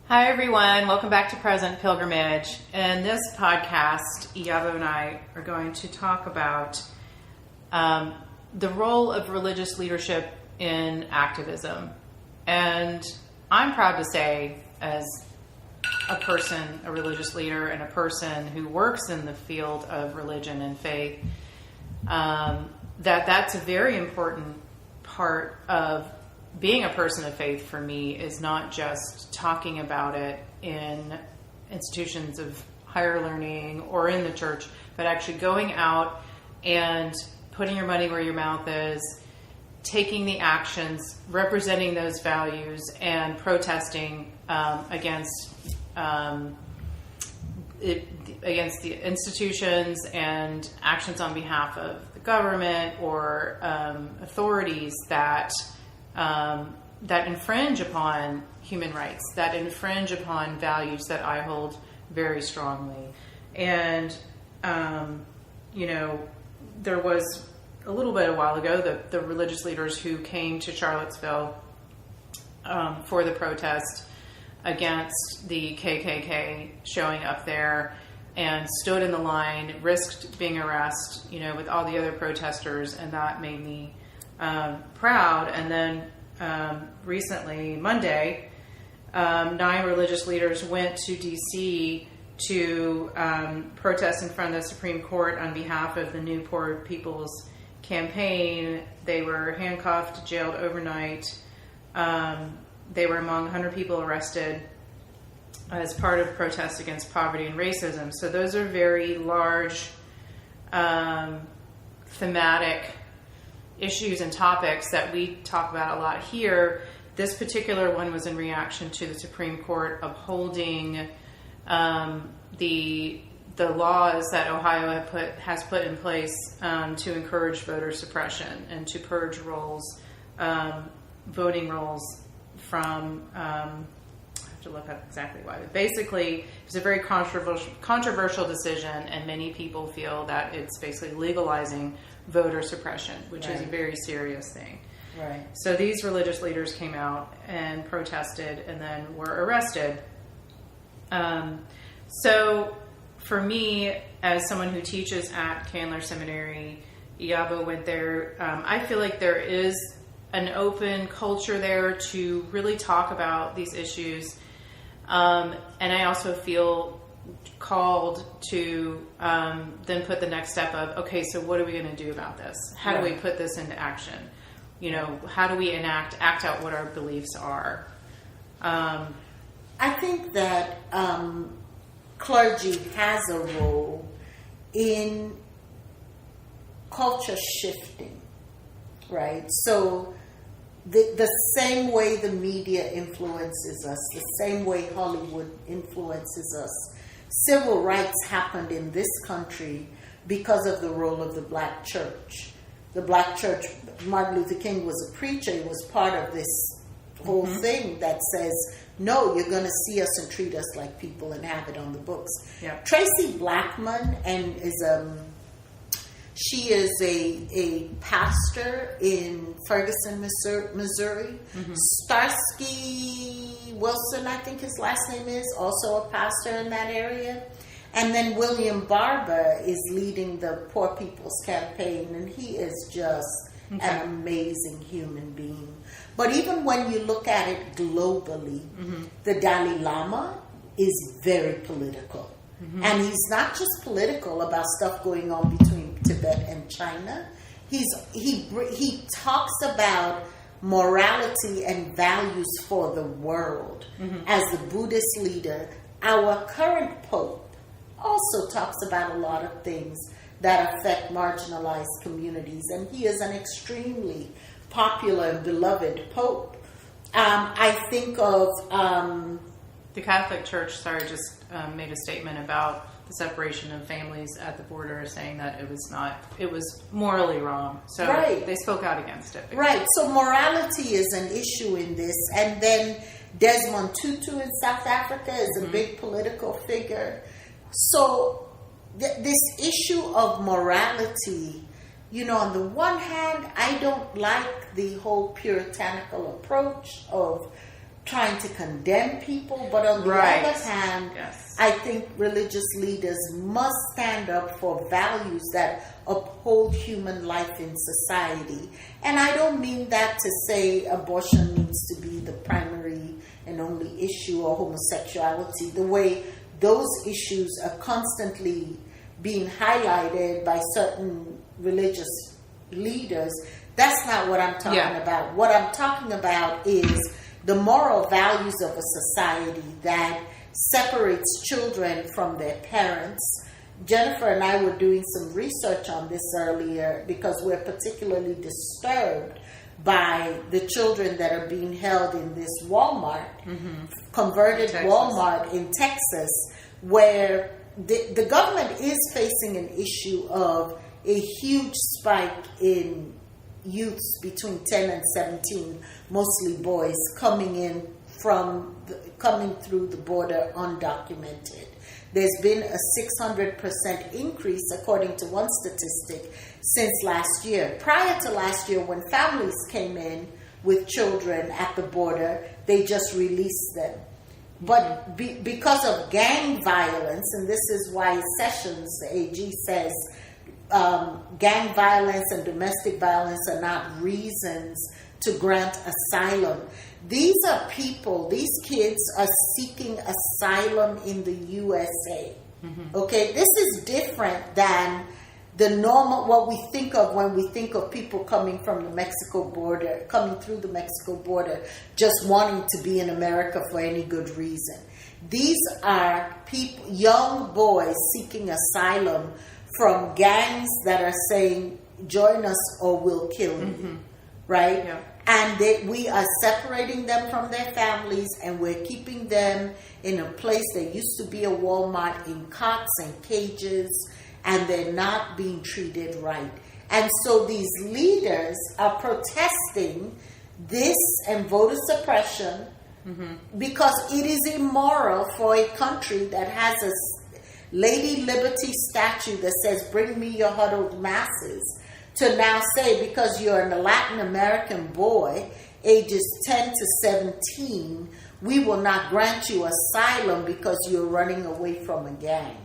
Hi everyone, welcome back to Present Pilgrimage. In this podcast, Iyabo and I are going to talk about the role of religious leadership in activism. And I'm proud to say, as a person, a religious leader, and a person who works in the field of religion and faith, that's a very important part of being a person of faith for me, is not just talking about it in institutions of higher learning or in the church, but actually going out and putting your money where your mouth is, taking the actions, representing those values, and protesting against the institutions and actions on behalf of the government or authorities that infringe upon human rights, that infringe upon values that I hold very strongly. And, there was a little bit a while ago, the religious leaders who came to Charlottesville for the protest against the KKK showing up there and stood in the line, risked being arrested, with all the other protesters, and that made me proud. And then recently, Monday, 9 religious leaders went to D.C. to protest in front of the Supreme Court on behalf of the New Poor People's Campaign. They were handcuffed, jailed overnight. They were among 100 people arrested as part of protests against poverty and racism. So those are very large thematic issues and topics that we talk about a lot here. This particular one was in reaction to the Supreme Court upholding the laws that Ohio has put in place to encourage voter suppression and to purge voting rolls from. I have to look up exactly why, but basically it's a very controversial decision, and many people feel that it's basically legalizing voter suppression, which is a very serious thing. Right. So these religious leaders came out and protested and then were arrested. So for me, as someone who teaches at Candler Seminary, Iyabo went there. I feel like there is an open culture there to really talk about these issues. And I also feel called to then put the next step of, okay, so what are we going to do about this? How do we put this into action? How do we act out what our beliefs are? I think that clergy has a role in culture shifting, right? So the same way the media influences us, the same way Hollywood influences us, civil rights happened in this country because of the role of the black church. The black church, Martin Luther King was a preacher. He was part of this whole thing that says, no, you're going to see us and treat us like people and have it on the books. Yeah. Tracy Blackman she is a pastor in Ferguson, Missouri. Starsky Wilson, I think his last name is, also a pastor in that area. And then William Barber is leading the Poor People's Campaign, and he is just an amazing human being. But even when you look at it globally, the Dalai Lama is very political. And he's not just political about stuff going on between Tibet and China. He talks about morality and values for the world. As the Buddhist leader, our current Pope also talks about a lot of things that affect marginalized communities, and he is an extremely popular and beloved Pope. I think of the Catholic Church, just made a statement about the separation of families at the border, saying that it was morally wrong. So they spoke out against it. Right. So morality is an issue in this. And then Desmond Tutu in South Africa is a big political figure. So this issue of morality, on the one hand, I don't like the whole puritanical approach of trying to condemn people, but on the Right. other hand, Yes. I think religious leaders must stand up for values that uphold human life in society. And I don't mean that to say abortion needs to be the primary and only issue, or homosexuality, the way those issues are constantly being highlighted by certain religious leaders. That's not what I'm talking about. What I'm talking about is the moral values of a society that separates children from their parents. Jennifer and I were doing some research on this earlier because we're particularly disturbed by the children that are being held in this Walmart, converted Walmart in Texas, where the government is facing an issue of a huge spike in youths between 10 and 17, mostly boys, coming through the border undocumented. There's been a 600% increase, according to one statistic, since last year. Prior to last year, when families came in with children at the border, they just released them. But because of gang violence, and this is why Sessions, the AG, says gang violence and domestic violence are not reasons to grant asylum. These are people, these kids are seeking asylum in the USA. Okay, this is different than the normal, what we think of when we think of people coming from the Mexico border, coming through the Mexico border, just wanting to be in America for any good reason. These are people, young boys seeking asylum from gangs that are saying, join us or we'll kill you, right? Yeah. And we are separating them from their families, and we're keeping them in a place that used to be a Walmart in cots and cages, and they're not being treated right. And so these leaders are protesting this and voter suppression because it is immoral for a country that has a Lady Liberty statue that says, bring me your huddled masses, to now say, because you're a Latin American boy, ages 10 to 17, we will not grant you asylum because you're running away from a gang.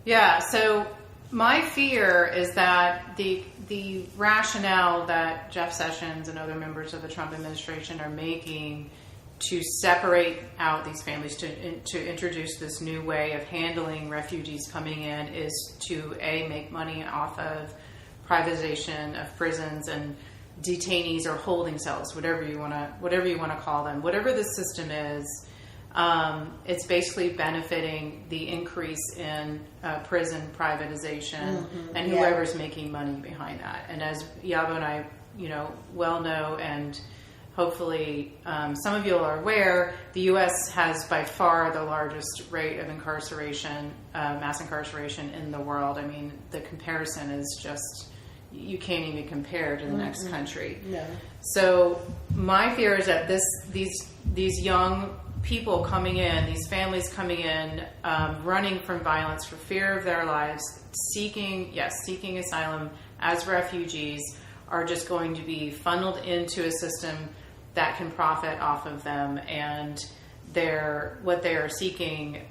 Yeah, so my fear is that the rationale that Jeff Sessions and other members of the Trump administration are making to separate out these families, to introduce this new way of handling refugees coming in, is to make money off of privatization of prisons and detainees or holding cells, whatever you want to call them, whatever the system is. It's basically benefiting the increase in prison privatization and whoever's making money behind that. And as Yabo and I, well know, and hopefully some of you are aware, the U.S. has by far the largest rate of incarceration, mass incarceration in the world. I mean, the comparison is just, you can't even compare to the next country. No. So my fear is that these young people coming in, these families coming in, running from violence for fear of their lives, seeking asylum as refugees, are just going to be funneled into a system that can profit off of them, and what they are seeking,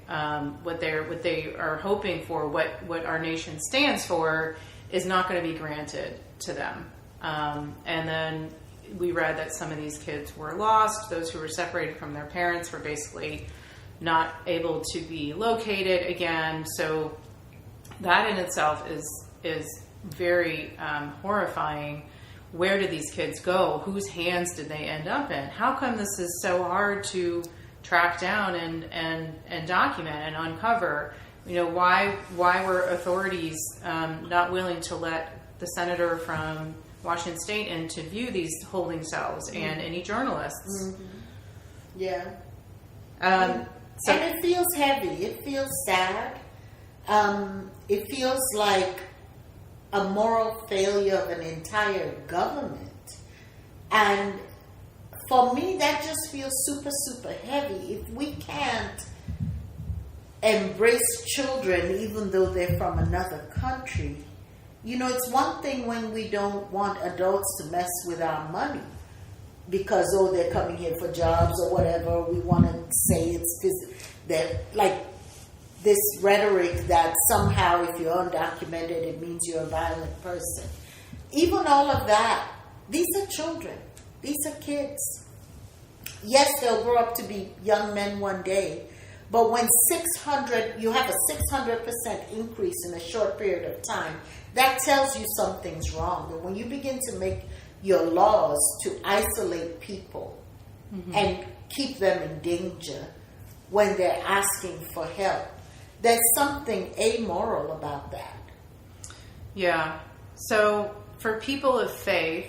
what they are hoping for, what our nation stands for, is not going to be granted to them. And then we read that some of these kids were lost. Those who were separated from their parents were basically not able to be located again. So that in itself is very horrifying. Where did these kids go? Whose hands did they end up in? How come this is so hard to track down and document and uncover? Why were authorities not willing to let the senator from Washington State in to view these holding cells and any journalists? Yeah. And it feels heavy. It feels sad. It feels like a moral failure of an entire government. And for me, that just feels super, super heavy. If we can't embrace children, even though they're from another country, it's one thing when we don't want adults to mess with our money. because they're coming here for jobs or whatever. We want to say it's that, like, this rhetoric that somehow if you're undocumented it means you're a violent person. Even all of that, these are children. These are kids. Yes, they'll grow up to be young men one day, but when you have a 600% increase in a short period of time, that tells you something's wrong. And when you begin to make your laws to isolate people and keep them in danger when they're asking for help, there's something amoral about that. Yeah. So for people of faith,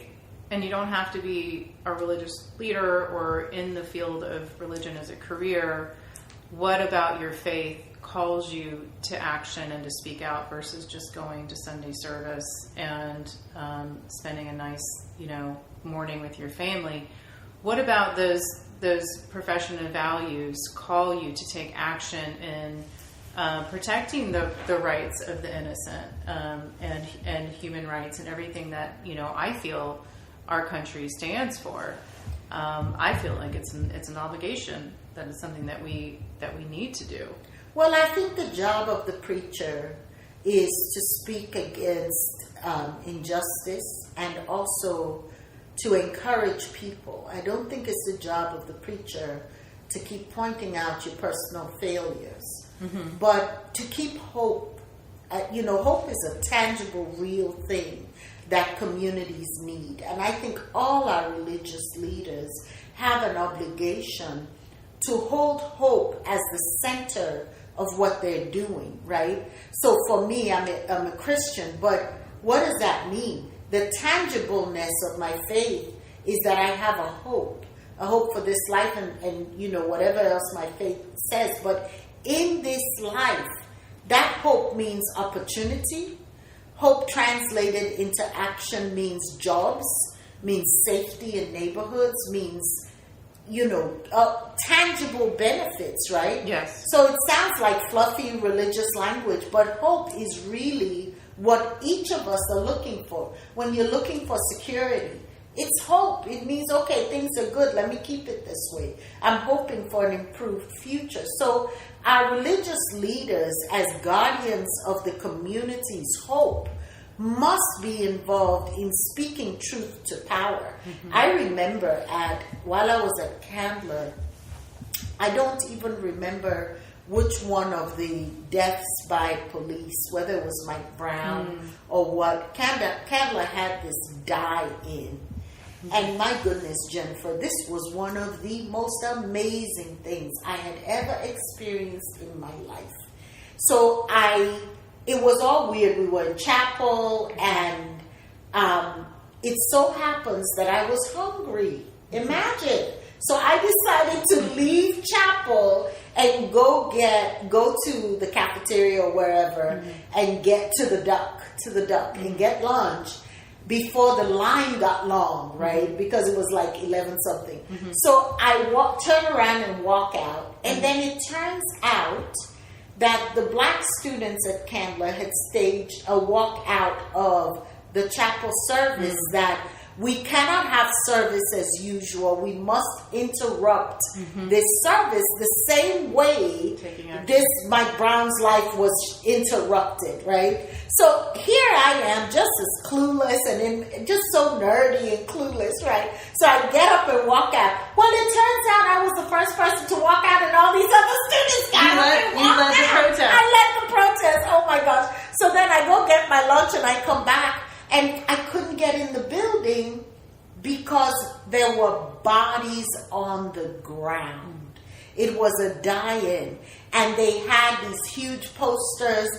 and you don't have to be a religious leader or in the field of religion as a career, what about your faith calls you to action and to speak out versus just going to Sunday service and spending a nice, morning with your family? What about those profession and values call you to take action in protecting the rights of the innocent and human rights and everything that I feel our country stands for? I feel like it's an obligation. That is something that we need to do. Well, I think the job of the preacher is to speak against injustice and also to encourage people. I don't think it's the job of the preacher to keep pointing out your personal failures, but to keep hope. Hope is a tangible, real thing that communities need. And I think all our religious leaders have an obligation to hold hope as the center of what they're doing, right? So for me, I'm a Christian, but what does that mean? The tangibleness of my faith is that I have a hope for this life and whatever else my faith says. But in this life, that hope means opportunity. Hope translated into action means jobs, means safety in neighborhoods, means tangible benefits, right? Yes. So it sounds like fluffy religious language, but hope is really what each of us are looking for. When you're looking for security, it's hope. It means, okay, things are good. Let me keep it this way. I'm hoping for an improved future. So our religious leaders, as guardians of the community's hope, must be involved in speaking truth to power. I remember while I was at Candler, I don't even remember which one of the deaths by police, whether it was Mike Brown or what. Candler had this die-in. And my goodness, Jennifer, this was one of the most amazing things I had ever experienced in my life. So it was all weird. We were in chapel, and it so happens that I was hungry. Imagine. So I decided to leave chapel and go to the cafeteria or wherever and get to the duck and get lunch before the line got long, right? Because it was like 11 something. So I turn around and walk out, and then it turns out that the black students at Candler had staged a walk out of the chapel service that we cannot have service as usual. We must interrupt this service the same way Mike Brown's life was interrupted, right? So here I am, just as clueless and just so nerdy and clueless, right? So I get up and walk out. Well, it turns out I was the first person to walk out, and all these other students got up and walked out. The protest. I led the protest. Oh my gosh! So then I go get my lunch and I come back. And I couldn't get in the building because there were bodies on the ground. It was a die-in. And they had these huge posters.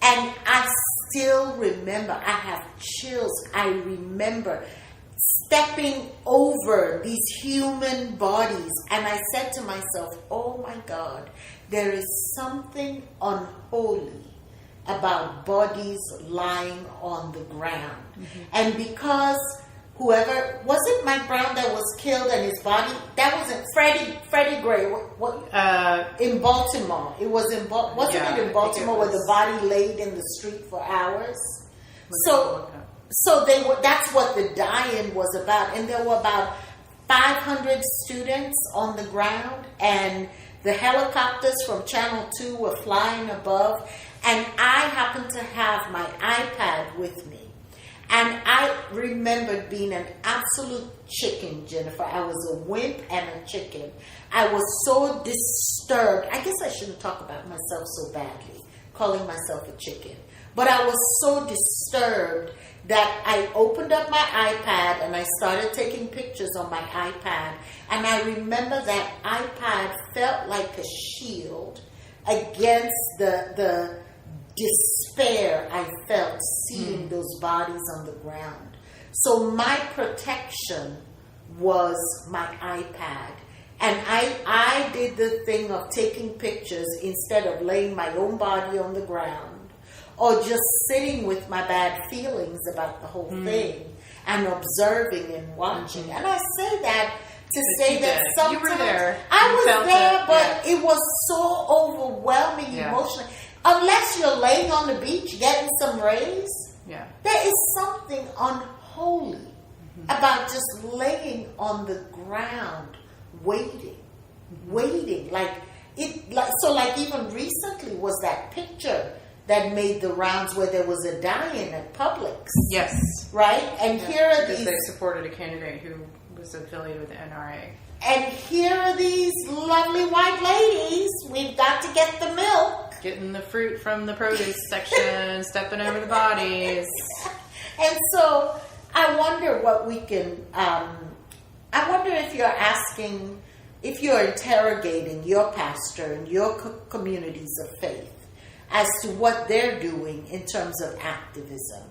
And I still remember, I have chills. I remember stepping over these human bodies. And I said to myself, oh my God, there is something unholy about bodies lying on the ground. And because whoever, was it Mike Brown that was killed and his body, that wasn't Freddie Gray, in Baltimore. It was wasn't it in Baltimore where the body laid in the street for hours? So that's what the die-in was about. And there were about 500 students on the ground, and the helicopters from Channel 2 were flying above, and I happened to have my iPad with me. And I remembered being an absolute chicken, Jennifer. I was a wimp and a chicken. I was so disturbed. I guess I shouldn't talk about myself so badly, calling myself a chicken. But I was so disturbed that I opened up my iPad and I started taking pictures on my iPad. And I remember that iPad felt like a shield against the despair I felt seeing those bodies on the ground. So my protection was my iPad. And I did the thing of taking pictures instead of laying my own body on the ground or just sitting with my bad feelings about the whole thing and observing and watching. And I say that to say that sometimes you were there. I was there, but it was so overwhelming emotionally. Unless you're laying on the beach getting some rays, there is something unholy about just laying on the ground, waiting. Like even recently was that picture that made the rounds where there was a die-in at Publix. Yes. Right? And here are because these... they supported a candidate who was affiliated with the NRA. And here are these lovely white ladies. We've got to get the milk. Getting the fruit from the produce section, stepping over the bodies. And so I wonder what we can... I wonder if you're interrogating your pastor and your communities of faith as to what they're doing in terms of activism.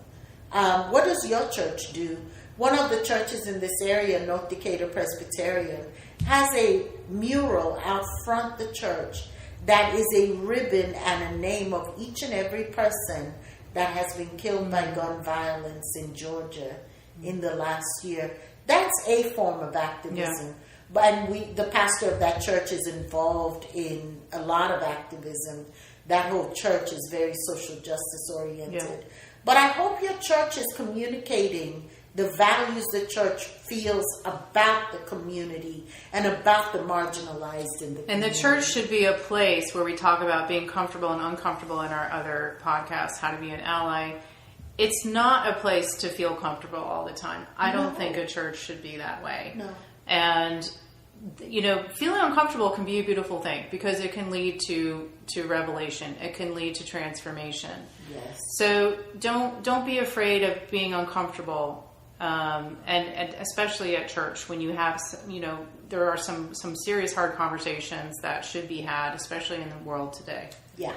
What does your church do? One of the churches in this area, North Decatur Presbyterian, has a mural out front the church that is a ribbon and a name of each and every person that has been killed by gun violence in Georgia in the last year. That's a form of activism. And the pastor of that church is involved in a lot of activism. That whole church is very social justice oriented. Yeah. But I hope your church is communicating the values the church feels about the community and about the marginalized in the community. And the church should be a place where we talk about being comfortable and uncomfortable in our other podcasts, How to Be an Ally. It's not a place to feel comfortable all the time. I don't think a church should be that way. No. And, feeling uncomfortable can be a beautiful thing because it can lead to revelation. It can lead to transformation. Yes. So don't be afraid of being uncomfortable. And especially at church when you have, there are some serious hard conversations that should be had, especially in the world today. Yeah.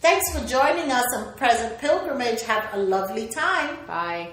Thanks for joining us on Present Pilgrimage. Have a lovely time. Bye.